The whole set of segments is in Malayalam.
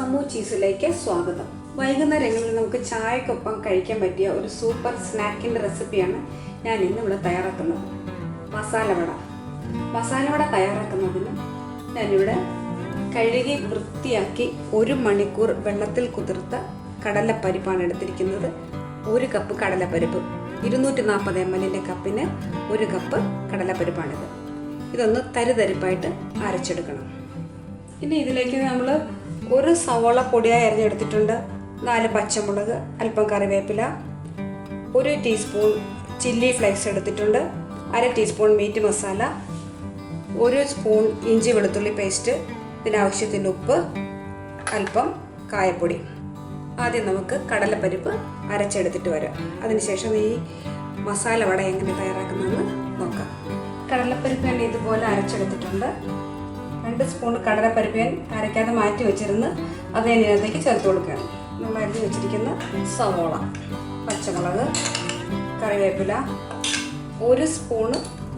സമൂ ചീസിലേക്ക് സ്വാഗതം. വൈകുന്നേരങ്ങളിൽ നമുക്ക് ചായക്കൊപ്പം കഴിക്കാൻ പറ്റിയ ഒരു സൂപ്പർ സ്നാക്കിൻ്റെ റെസിപ്പിയാണ് ഞാൻ ഇന്ന് ഇവിടെ തയ്യാറാക്കുന്നത്. മസാലവട തയ്യാറാക്കുന്നതിന് ഞാനിവിടെ കഴുകി വൃത്തിയാക്കി 1 മണിക്കൂർ വെള്ളത്തിൽ കുതിർത്ത കടലപ്പരിപ്പാണ് എടുത്തിരിക്കുന്നത്. 1 കപ്പ് കടലപ്പരിപ്പ്, 240 ml കപ്പിന് 1 കപ്പ് കടലപ്പരിപ്പാണിത്. ഇതൊന്ന് തരിതരിപ്പായിട്ട് അരച്ചെടുക്കണം. ഇനി ഇതിലേക്ക് നമ്മൾ 1 സവോള പൊടിയായി അരിഞ്ഞെടുത്തിട്ടുണ്ട്, 4 പച്ചമുളക്, അല്പം കറിവേപ്പില, 1 ടീസ്പൂൺ ചില്ലി ഫ്ലേക്സ് എടുത്തിട്ടുണ്ട്, 1/2 ടീസ്പൂൺ മീറ്റ് മസാല, 1 സ്പൂൺ ഇഞ്ചി വെളുത്തുള്ളി പേസ്റ്റ്, ഇതിനാവശ്യത്തിന് ഉപ്പ്, അല്പം കായപ്പൊടി. ആദ്യം നമുക്ക് കടലപ്പരിപ്പ് അരച്ചെടുത്തിട്ട് വരാം. അതിനുശേഷം ഈ മസാല വട എങ്ങനെ തയ്യാറാക്കുന്നതെന്ന് നോക്കാം. കടലപ്പരിപ്പ് ഞാൻ ഇതുപോലെ അരച്ചെടുത്തിട്ടുണ്ട്. 2 സ്പൂൺ കടലപ്പരിപ്പ് ഞാൻ അരയ്ക്കാതെ മാറ്റി വെച്ചിരുന്ന് അത് ഞാൻ ഇതിനകത്തേക്ക് ചേർത്ത് കൊടുക്കുകയാണ്. നമ്മൾ അരിഞ്ഞ് വെച്ചിരിക്കുന്ന സവോള, പച്ചമുളക്, കറിവേപ്പില, 1 സ്പൂൺ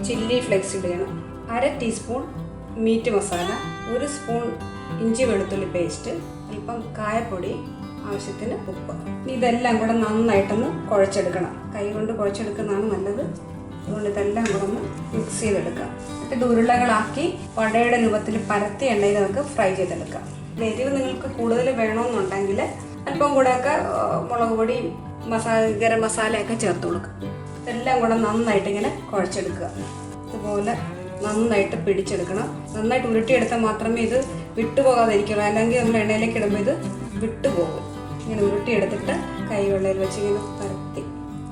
ചില്ലി ഫ്ലേക്സ് ഇടുകയാണ്, 1/2 ടീസ്പൂൺ മീറ്റ് മസാല, 1 സ്പൂൺ ഇഞ്ചി വെളുത്തുള്ളി പേസ്റ്റ്, അല്പം കായപ്പൊടി, ആവശ്യത്തിന് ഉപ്പ്. ഇതെല്ലാം കൂടെ നന്നായിട്ടൊന്ന് കുഴച്ചെടുക്കണം. കൈ കൊണ്ട് കുഴച്ചെടുക്കുന്നതാണ് നല്ലത്. അതുകൊണ്ട് ഇതെല്ലാം കൂടെ ഒന്ന് മിക്സ് ചെയ്തെടുക്കാം. ഇത് ഉരുളകളാക്കി വടയുടെ രൂപത്തിൽ പരത്തി എണ്ണയിൽ നമുക്ക് ഫ്രൈ ചെയ്തെടുക്കാം. എരിവ് നിങ്ങൾക്ക് കൂടുതൽ വേണമെന്നുണ്ടെങ്കിൽ അല്പം കൂടെയൊക്കെ മുളക് പൊടി, ഗരം മസാലയൊക്കെ ചേർത്ത് കൊടുക്കുക. ഇതെല്ലാം കൂടെ നന്നായിട്ട് ഇങ്ങനെ കുഴച്ചെടുക്കുക. ഇതുപോലെ നന്നായിട്ട് പിടിച്ചെടുക്കണം. നന്നായിട്ട് ഉരുട്ടിയെടുത്താൽ മാത്രമേ ഇത് വിട്ടുപോകാതിരിക്കുള്ളൂ, അല്ലെങ്കിൽ നമ്മൾ എണ്ണയിലേക്ക് ഇടുമ്പോൾ ഇത് വിട്ടുപോകും. ഇങ്ങനെ ഉരുട്ടിയെടുത്തിട്ട് കൈവെള്ളയിൽ വെച്ച് ഇങ്ങനെ പരത്തി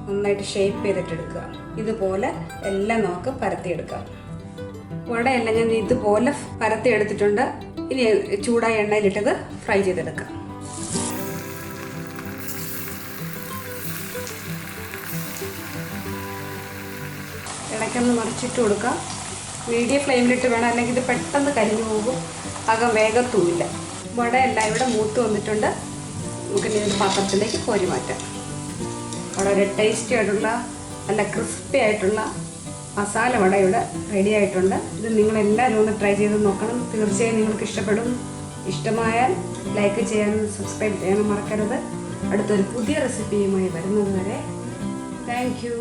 നന്നായിട്ട് ഷേപ്പ് ചെയ്തിട്ടെടുക്കുക. ഇതുപോലെ എല്ലാം നമുക്ക് പരത്തിയെടുക്കാം. വടയെല്ലാം ഞാൻ ഇതുപോലെ പരത്തി എടുത്തിട്ടുണ്ട്. ഇനി ചൂടായ എണ്ണയിലിട്ടത് ഫ്രൈ ചെയ്തെടുക്കാം. ഇടയ്ക്കൊന്ന് മറിച്ചിട്ട് കൊടുക്കാം. മീഡിയം ഫ്ലെയിമിലിട്ട് വേണം, അല്ലെങ്കിൽ ഇത് പെട്ടെന്ന് കരിഞ്ഞു പോകും, അകം വേഗത്തുമില്ല. വടയെല്ലാം ഇവിടെ മൂത്ത് വന്നിട്ടുണ്ട്. നമുക്കിനി ഒരു പാത്രത്തിലേക്ക് കോരി മാറ്റാം. വളരെ ടേസ്റ്റി ആയിട്ടുള്ള നല്ല ക്രിസ്പി ആയിട്ടുള്ള മസാല വട ഇവിടെ റെഡി ആയിട്ടുണ്ട്. ഇത് നിങ്ങളെല്ലാവരും ഒന്ന് ട്രൈ ചെയ്ത് നോക്കണം. തീർച്ചയായും നിങ്ങൾക്ക് ഇഷ്ടപ്പെടും. ഇഷ്ടമായാൽ ലൈക്ക് ചെയ്യാനും സബ്സ്ക്രൈബ് ചെയ്യാനും മറക്കരുത്. അടുത്തൊരു പുതിയ റെസിപ്പിയുമായി വരുന്നത് വരെ താങ്ക് യു.